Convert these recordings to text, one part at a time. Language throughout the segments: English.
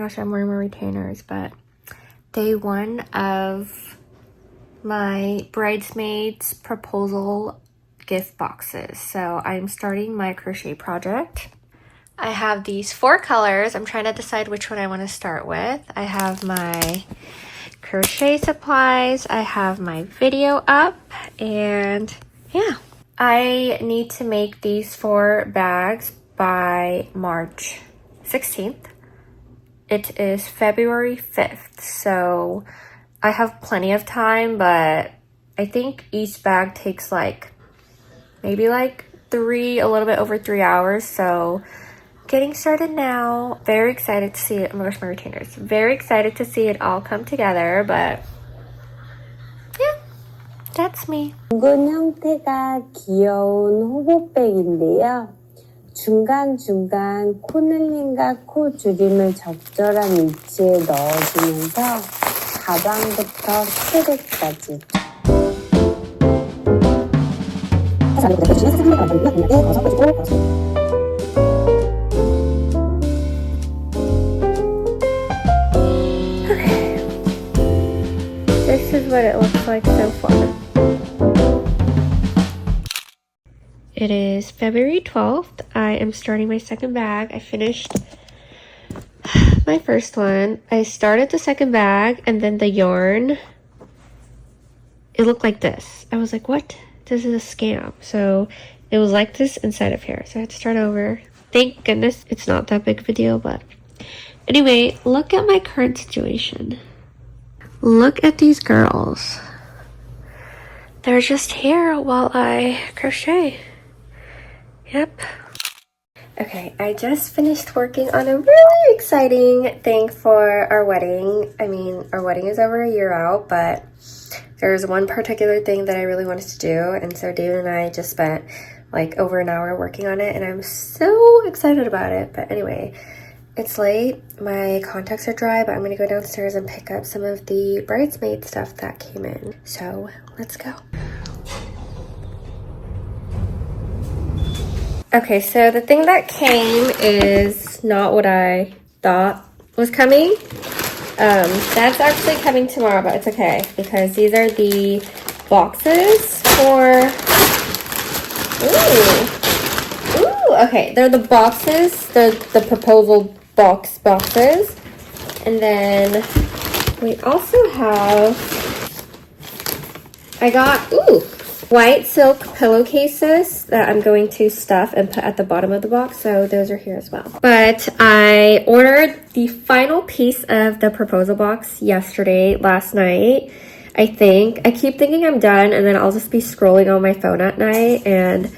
gosh, I'm wearing my retainers, but day one of my bridesmaids proposal gift boxes. So I'm starting my crochet project. I have these 4 colors. I'm trying to decide which one I want to start with. I have my crochet supplies, I have my video up, and yeah. I need to make these 4 bags by March 16th. It is February 5th, so I have plenty of time, but I think each bag takes maybe a little bit over 3 hours, so getting started now. Very excited to see it. Oh my gosh, my retainers. Very excited to see it all come together, but yeah, that's me. 둥근 형태가 귀여운 호보백인데요. 중간중간 코늘림과 코 줄임을 적절한 위치에 넣어주면서 가방부터 스트랩까지. Okay. This is what it looks like so far. It is February 12th. I am starting my second bag. I finished my first one. I started the second bag and then the yarn, it looked like this. I was like, what? This is a scam. So it was like this inside of here. So I had to start over. Thank goodness it's not that big of a deal, but anyway, look at my current situation. Look at these girls. They're just here while I crochet. Yep. Okay, I just finished working on a really exciting thing for our wedding. I mean, our wedding is over a year out, but there's one particular thing that I really wanted to do, and so David and I just spent over an hour working on it, and I'm so excited about it. But anyway, it's late. My contacts are dry, but I'm gonna go downstairs and pick up some of the bridesmaid stuff that came in. So let's go. Okay, so the thing that came is not what I thought was coming. That's actually coming tomorrow, but it's okay because these are the boxes for... Ooh, okay, they're the boxes, the proposal boxes. And then we also have... I got, white silk pillowcases that I'm going to stuff and put at the bottom of the box, so those are here as well. But I ordered the final piece of the proposal box last night, I think. I keep thinking I'm done, and then I'll just be scrolling on my phone at night, and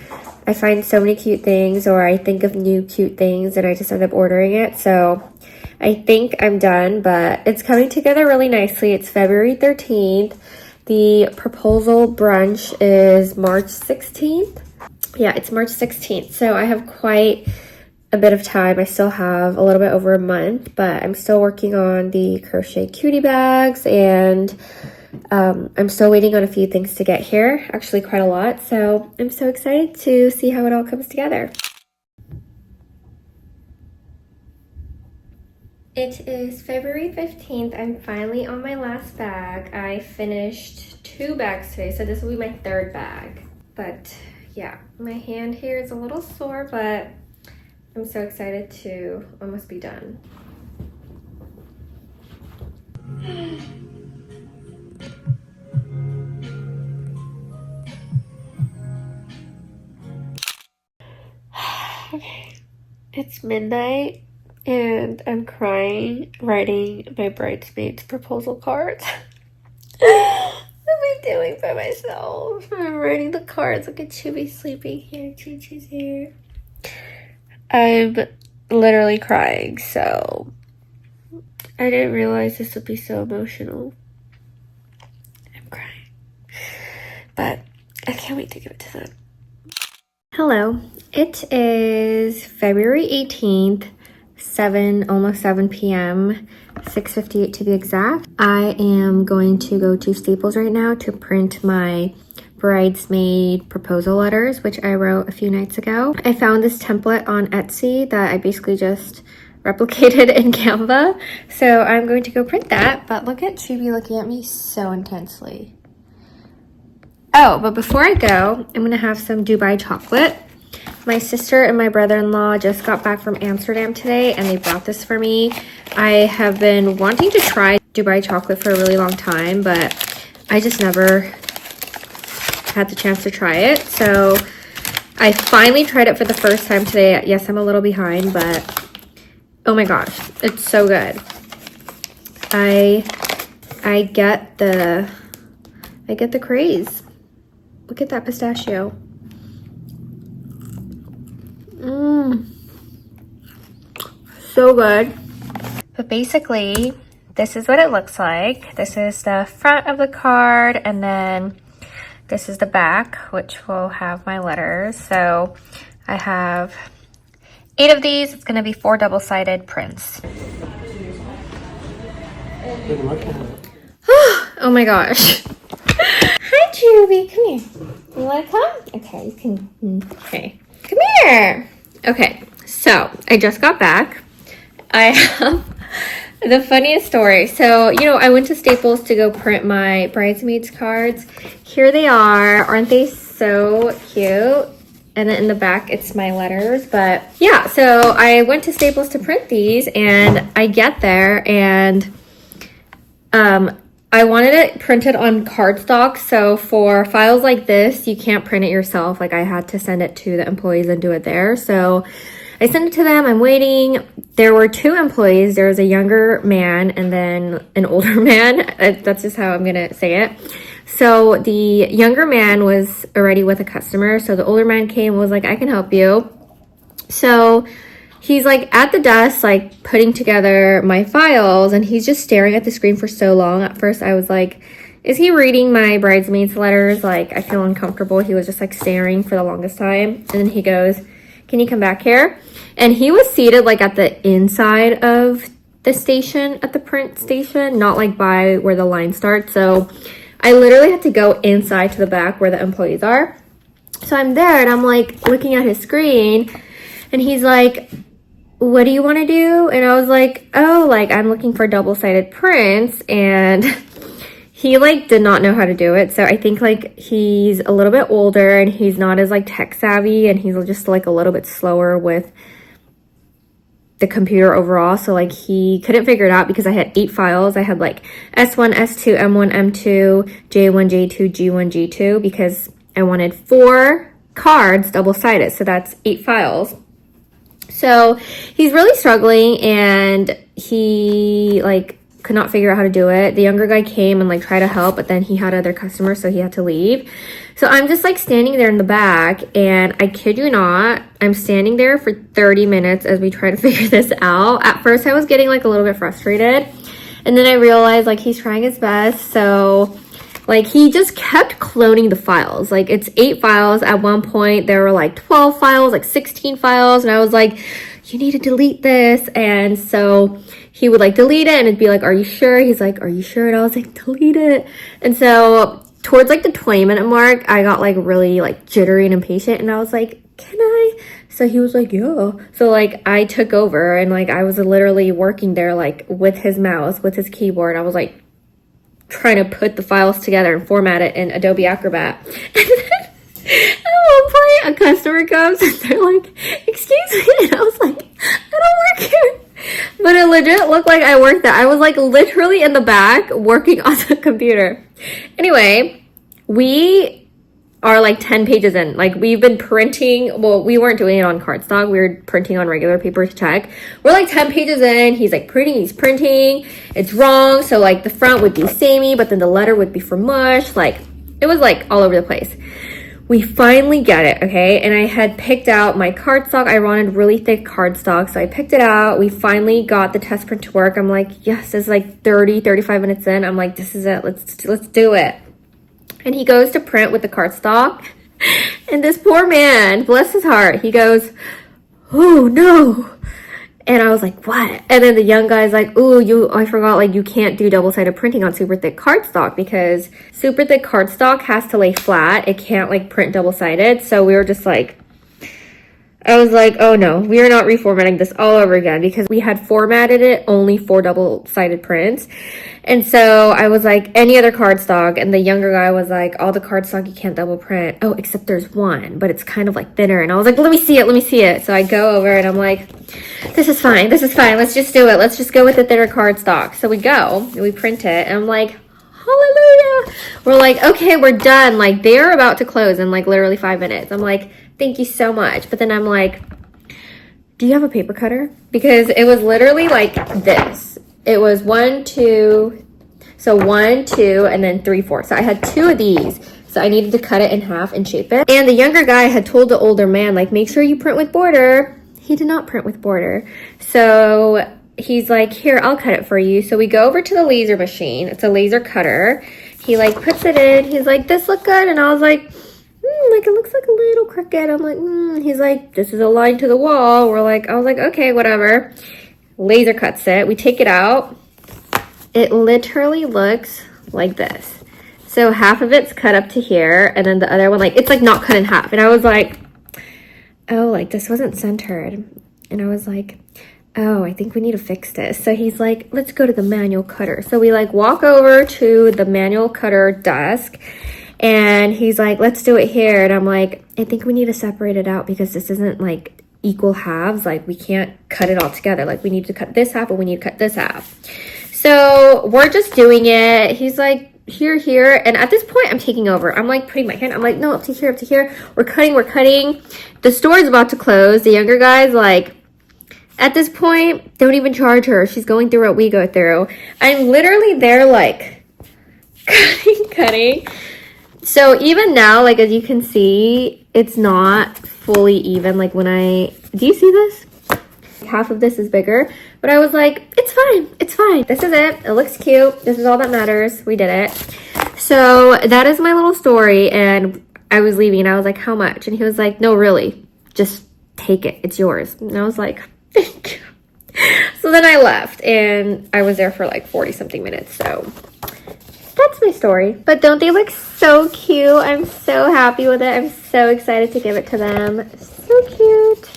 I find so many cute things, or I think of new cute things, and I just end up ordering it. So I think I'm done, but it's coming together really nicely. It's February 13th. The proposal brunch is March 16th. Yeah, it's March 16th. So I have quite a bit of time. I still have a little bit over a month, but I'm still working on the crochet cutie bags, and I'm still waiting on a few things to get here. Actually, quite a lot. So I'm so excited to see how it all comes together. It is February 15th. I'm finally on my last bag. I finished 2 bags today, so this will be my 3rd bag. But yeah, my hand here is a little sore, but I'm so excited to almost be done. Okay, it's midnight. And I'm crying, writing my bridesmaids proposal cards. What am I doing by myself? I'm writing the cards. Look at Chewy sleeping here. Choo-choo's here. I'm literally crying, so I didn't realize this would be so emotional. I'm crying. But I can't wait to give it to them. Hello. It is February 18th. Almost 7 p.m. 6:58 to be exact. I am going to go to Staples right now to print my bridesmaid proposal letters, which I wrote a few nights ago. I found this template on Etsy that I basically just replicated in Canva. So I'm going to go print that, but look at Chibi looking at me so intensely. Oh, but before I go, I'm gonna have some Dubai chocolate. My sister and my brother-in-law just got back from Amsterdam today and they brought this for me. I have been wanting to try Dubai chocolate for a really long time, but I just never had the chance to try it. So I finally tried it for the first time today. Yes, I'm a little behind, but oh my gosh, it's so good. I get the craze. Look at that pistachio. So good. But basically, this is what it looks like. This is the front of the card, and then this is the back, which will have my letters. So I have 8 of these. It's gonna be 4 double-sided prints. Oh my gosh. Hi, Juby. Come here. You wanna come? Okay, you can. Okay. Come here. Okay, so I just got back. I have the funniest story. So, you know, I went to Staples to go print my bridesmaids cards. Here they are. Aren't they so cute? And then in the back, it's my letters. But yeah, so I went to Staples to print these, and I get there, and I wanted it printed on cardstock. So for files like this, you can't print it yourself. Like, I had to send it to the employees and do it there. So I sent it to them. I'm waiting. There were 2 employees. There was a younger man and then an older man. That's just how I'm going to say it. So the younger man was already with a customer. So the older man came and was like, I can help you. So he's like at the desk, like putting together my files, and he's just staring at the screen for so long. At first I was like, is he reading my bridesmaids letters? Like, I feel uncomfortable. He was just like staring for the longest time. And then he goes, can you come back here? And he was seated like at the inside of the station, at the print station, not like by where the line starts. So I literally had to go inside to the back where the employees are. So I'm there and I'm like looking at his screen, and he's like, what do you want to do? And I was like, oh, like I'm looking for double-sided prints. And he like did not know how to do it. So I think like he's a little bit older and he's not as like tech savvy, and he's just like a little bit slower with the computer overall. So like he couldn't figure it out because I had 8 files. I had like S1, S2, M1, M2, J1, J2, G1, G2, because I wanted 4 cards double-sided. So that's 8 files. So he's really struggling, and he like could not figure out how to do it. The younger guy came and like tried to help, but then he had other customers, so he had to leave. So I'm just like standing there in the back, and I kid you not, I'm standing there for 30 minutes as we try to figure this out. At first I was getting like a little bit frustrated, and then I realized like he's trying his best. So like he just kept cloning the files. Like it's 8 files. At one point there were like 12 files, like 16 files. And I was like, you need to delete this. And so he would like delete it and it'd be like, are you sure? He's like, are you sure? And I was like, delete it. And so towards like the 20-minute mark, I got like really like jittery and impatient. And I was like, can I? So he was like, yeah. So like I took over, and like I was literally working there like with his mouse, with his keyboard. I was like trying to put the files together and format it in Adobe Acrobat. And then at one point a customer comes and they're like, excuse me. And I was like, I don't work here. But it legit looked like I worked there. I was like literally in the back working on the computer. Anyway, we are like 10 pages in. Like we've been printing, well, we weren't doing it on cardstock, we were printing on regular paper to check. We're like 10 pages in, he's like he's printing, it's wrong. So like the front would be samey, but then the letter would be for mush. Like it was like all over the place. We finally get it, okay? And I had picked out my cardstock. I wanted really thick cardstock, so I picked it out. We finally got the test print to work. I'm like, yes, it's like 35 minutes in. I'm like, this is it, let's do it. And he goes to print with the cardstock, and this poor man, bless his heart, he goes, oh no. And I was like, what? And then the young guy's like, ooh, I forgot, like you can't do double-sided printing on super thick cardstock because super thick cardstock has to lay flat. It can't like print double-sided. So we were just like, I was like, oh no, we are not reformatting this all over again because we had formatted it only for double-sided prints. And so I was like, any other cardstock? And the younger guy was like, all the cardstock you can't double print. Oh, except there's one, but it's kind of like thinner. And I was like, let me see it, let me see it. So I go over and I'm like, this is fine, let's just do it. Let's just go with the thinner cardstock. So we go, and we print it, and I'm like, hallelujah. We're like, okay, we're done. Like, they're about to close in like literally 5 minutes. I'm like, thank you so much. But then I'm like, do you have a paper cutter? Because it was literally like this. It was 1, 2, so 1, 2, and then 3, 4. So I had 2 of these. So I needed to cut it in half and shape it. And the younger guy had told the older man, like, make sure you print with border. He did not print with border. So he's like, here, I'll cut it for you. So we go over to the laser machine. It's a laser cutter. He like puts it in. He's like, this look good? And I was like, like it looks like a little crooked. I'm like, He's like, this is a line to the wall. I was like, okay, whatever. Laser cuts it. We take it out. It literally looks like this. So half of it's cut up to here, and then the other one, like, it's like not cut in half. And I was like, oh, like this wasn't centered. And I was like, oh, I think we need to fix this. So he's like, let's go to the manual cutter. So we like walk over to the manual cutter desk, and he's like, let's do it here. And I'm like, I think we need to separate it out because this isn't like equal halves. Like, we can't cut it all together. Like, we need to cut this half, and we need to cut this half. So we're just doing it. He's like, here. And at this point, I'm taking over. I'm like putting my hand, I'm like, no, up to here. We're cutting. The store is about to close. The younger guy's like, at this point, don't even charge her. She's going through what we go through. I'm literally there like cutting. So even now, like, as you can see, it's not fully even. Like, do you see this? Half of this is bigger, but I was like, it's fine. This is it. It looks cute. This is all that matters. We did it. So that is my little story. And I was leaving and I was like, how much? And he was like, no, really, just take it. It's yours. And I was like, thank you. So then I left and I was there for like 40 something minutes. So that's my story. But don't they look so cute? I'm so happy with it. I'm so excited to give it to them. So cute.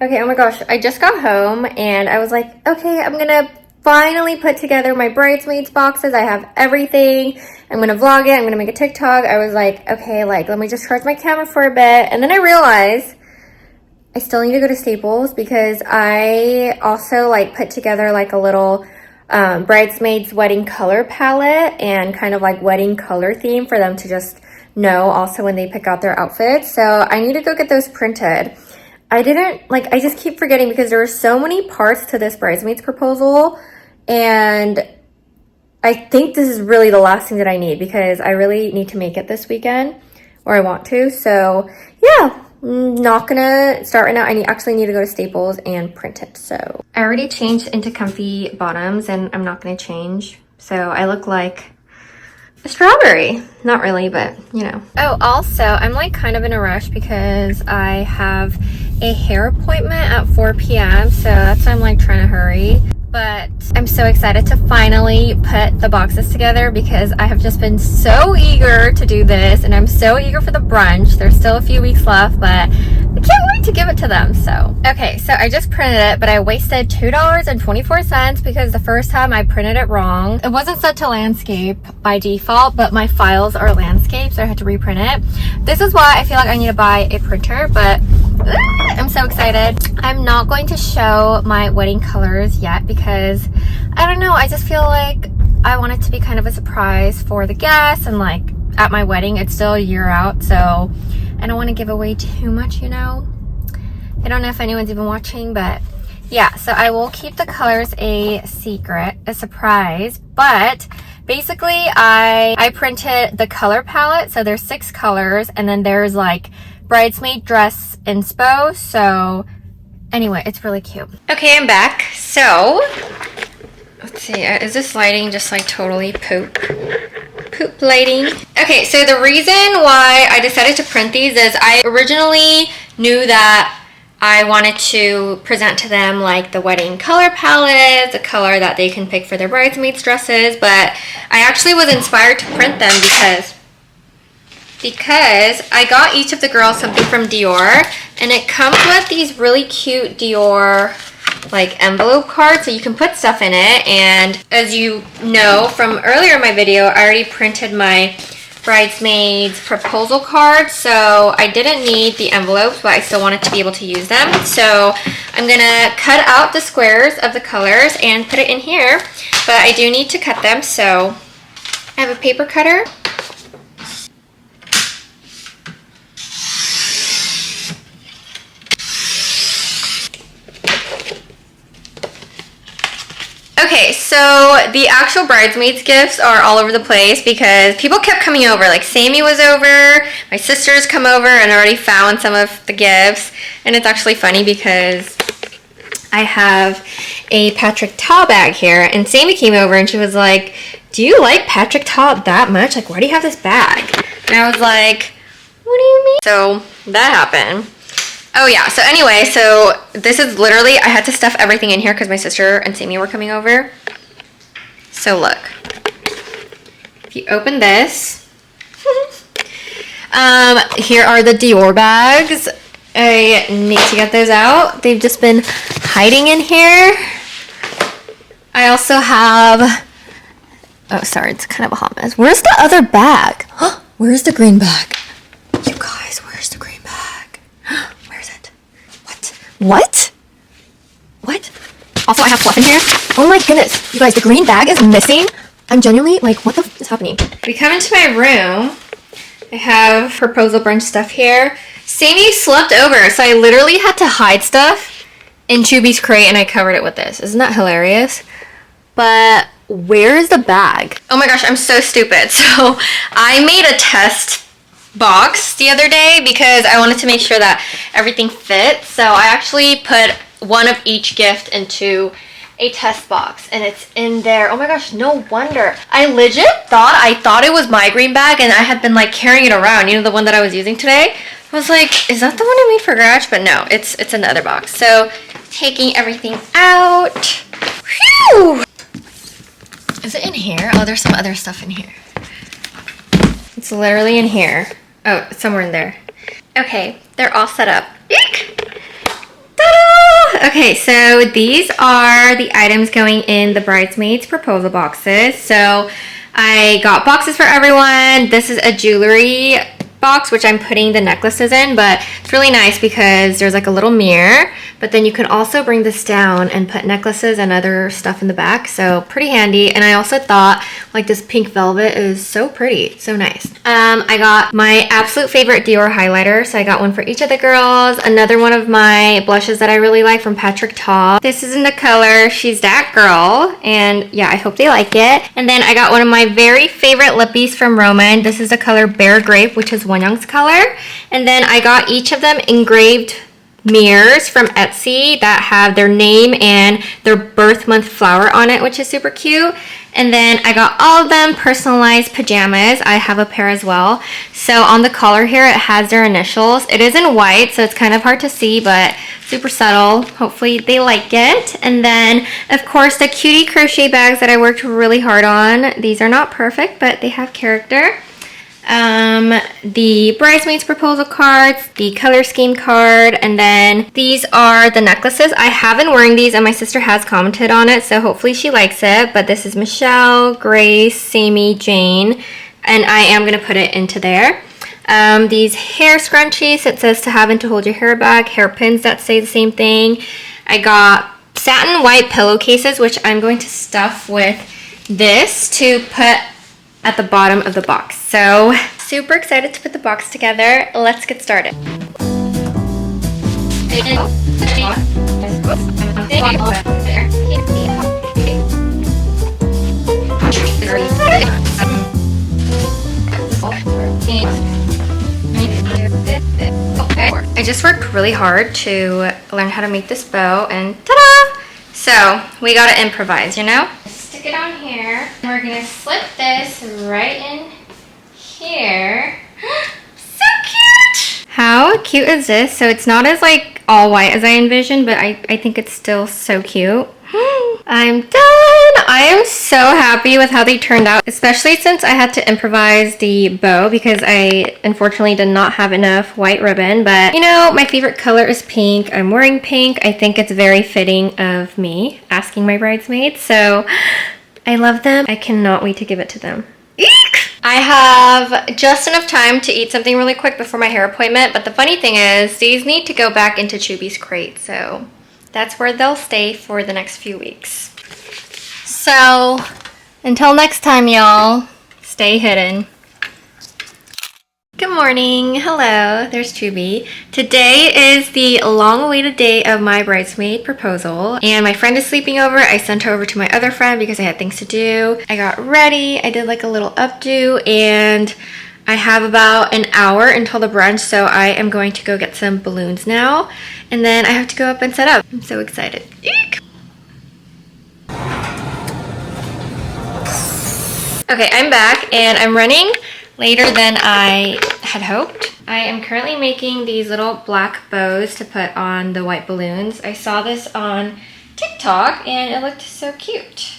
Okay, oh my gosh, I just got home and I was like, okay, I'm gonna finally put together my bridesmaids boxes. I have everything. I'm gonna vlog it. I'm gonna make a TikTok. I was like, okay, like, let me just charge my camera for a bit. And then I realized I still need to go to Staples because I also like put together like a little bridesmaids wedding color palette and kind of like wedding color theme for them to just know also when they pick out their outfits. So I need to go get those printed. I just keep forgetting because there are so many parts to this bridesmaids proposal, and I think this is really the last thing that I need because I really need to make it this weekend, or I want to. So yeah, I'm not gonna start right now. I actually need to go to Staples and print it. So I already changed into comfy bottoms and I'm not gonna change. So I look like a strawberry. Not really, but you know. Oh, also, I'm like kind of in a rush because I have a hair appointment at 4 p.m. So that's why I'm like trying to hurry. But I'm so excited to finally put the boxes together because I have just been so eager to do this, and I'm so eager for the brunch. There's still a few weeks left, but I can't wait to give it to them. So okay, so I just printed it, but I wasted $2.24 because the first time I printed it wrong. It wasn't set to landscape by default, but my files are landscape, so I had to reprint it. This is why I feel like I need to buy a printer, but I'm so excited. I'm not going to show my wedding colors yet because I don't know, I just feel like I want it to be kind of a surprise for the guests, and like at my wedding, it's still a year out, so I don't want to give away too much, you know. I don't know if anyone's even watching, but yeah, so I will keep the colors a secret, a surprise. But basically I printed the color palette, so there's 6 colors, and then there's like bridesmaid dress inspo. So anyway, it's really cute. Okay, I'm back. So let's see, is this lighting just like totally poop lighting? Okay, so the reason why I decided to print these is I originally knew that I wanted to present to them like the wedding color palette, the color that they can pick for their bridesmaids dresses, but I actually was inspired to print them because because I got each of the girls something from Dior, and it comes with these really cute Dior like envelope cards, so you can put stuff in it. And as you know from earlier in my video, I already printed my bridesmaids proposal card, so I didn't need the envelopes, but I still wanted to be able to use them. So I'm gonna cut out the squares of the colors and put it in here, but I do need to cut them, so I have a paper cutter. Okay, so the actual bridesmaids gifts are all over the place because people kept coming over. Like Sammy was over, my sisters come over and already found some of the gifts. And it's actually funny because I have a Patrick Ta bag here, and Sammy came over and she was like, do you like Patrick Ta that much? Like, why do you have this bag? And I was like, what do you mean? So that happened. Oh yeah, so anyway, so this is literally, I had to stuff everything in here because my sister and Sammy were coming over. So look, if you open this, here are the Dior bags. I need to get those out. They've just been hiding in here. I also have, oh sorry, it's kind of a hot mess. Where's the other bag? Where's the green bag? You guys, where's the green bag? Where's it? What? Also, I have fluff in here. Oh my goodness. You guys, the green bag is missing. I'm genuinely like, what the f is happening? We come into my room. I have proposal brunch stuff here. Sammy slept over, so I literally had to hide stuff in Chubby's crate, and I covered it with this. Isn't that hilarious? But where is the bag? Oh my gosh, I'm so stupid. So I made a test box the other day because I wanted to make sure that everything fits. So I actually put one of each gift into a test box, and it's in there. Oh my gosh, no wonder. I legit thought it was my green bag, and I had been like carrying it around, you know, the one that I was using today. I was like, is that the one I made for garage? But no, it's in the other box. So taking everything out. Whew! Is it in here? Oh, there's some other stuff in here. It's literally in here. Oh, it's somewhere in there. Okay, they're all set up. Eek! Ta-da! Okay, so these are the items going in the bridesmaids proposal boxes. So I got boxes for everyone. This is a jewelry box, which I'm putting the necklaces in, but it's really nice because there's like a little mirror, but then you can also bring this down and put necklaces and other stuff in the back, so pretty handy. And I also thought like this pink velvet is so pretty, so nice. I got my absolute favorite Dior highlighter, so I got one for each of the girls. Another one of my blushes that I really like from Patrick Ta. This is in the color She's That Girl, and yeah, I hope they like it. And then I got one of my very favorite lippies from Roman. This is the color Bear Grape, which is Wonyoung's color. And then I got each of them engraved mirrors from Etsy that have their name and their birth month flower on it, which is super cute. And then I got all of them personalized pajamas. I have a pair as well. So on the collar here, it has their initials. It is in white, so it's kind of hard to see, but super subtle. Hopefully they like it. And then, of course, the cutie crochet bags that I worked really hard on. These are not perfect, but they have character. The bridesmaids proposal cards, the color scheme card, and then these are the necklaces. I have been wearing these and my sister has commented on it, so hopefully she likes it. But this is Michelle, Grace, Sammy, Jane, and I am going to put it into there. These hair scrunchies, it says to have and to hold your hair back, hairpins that say the same thing. I got satin white pillowcases, which I'm going to stuff with this to put at the bottom of the box. So super excited to put the box together. Let's get started. I just worked really hard to learn how to make this bow, and ta-da! So we gotta improvise, you know? Stick it on here. We're gonna slip this right in here. So cute! How cute is this? So it's not as like all white as I envisioned, but I think it's still so cute. I'm done! I am so happy with how they turned out, especially since I had to improvise the bow because I unfortunately did not have enough white ribbon. But you know, my favorite color is pink. I'm wearing pink. I think it's very fitting of me asking my bridesmaids. So I love them. I cannot wait to give it to them. Eek! I have just enough time to eat something really quick before my hair appointment, but the funny thing is these need to go back into Chubby's crate, so that's where they'll stay for the next few weeks. So until next time, y'all, stay hidden. Good morning. Hello, there's Chubby. Today is the long-awaited day of my bridesmaid proposal, and my friend is sleeping over. I sent her over to my other friend because I had things to do. I got ready. I did like a little updo, and I have about an hour until the brunch, so I am going to go get some balloons now, and then I have to go up and set up. I'm so excited. Eek! Okay, I'm back, and I'm running later than I had hoped. I am currently making these little black bows to put on the white balloons. I saw this on TikTok and it looked so cute.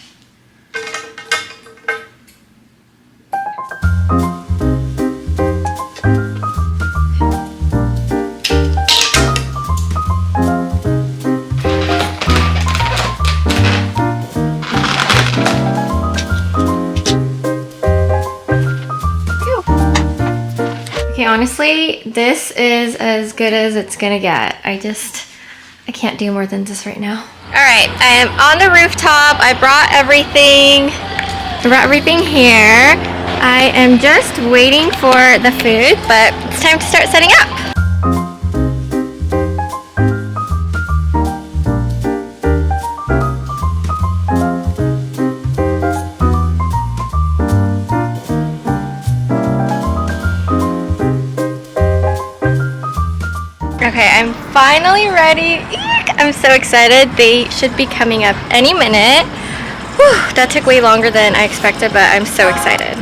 Okay, honestly, this is as good as it's gonna get. I can't do more than this right now. All right, I am on the rooftop. I brought everything. Here. I am just waiting for the food, but it's time to start setting up. Okay, I'm finally ready. Eek! I'm so excited. They should be coming up any minute. Whew, that took way longer than I expected, but I'm so excited.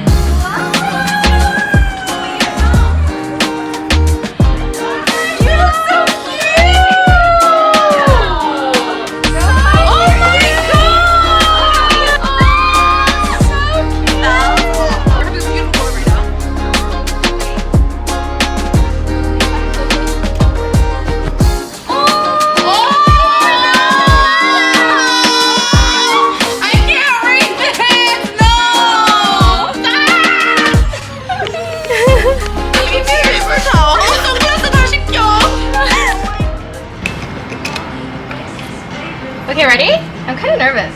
Okay, ready? I'm kind of nervous.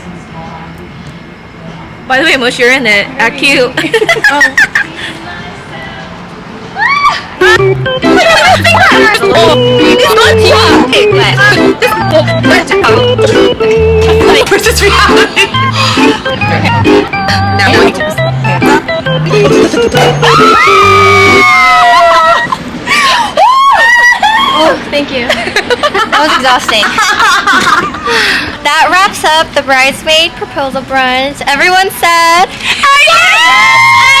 By the way, Mush, you're in it. Act cute. Oh, thank you. That was exhausting. That wraps up the bridesmaid proposal brunch. Everyone said, yes!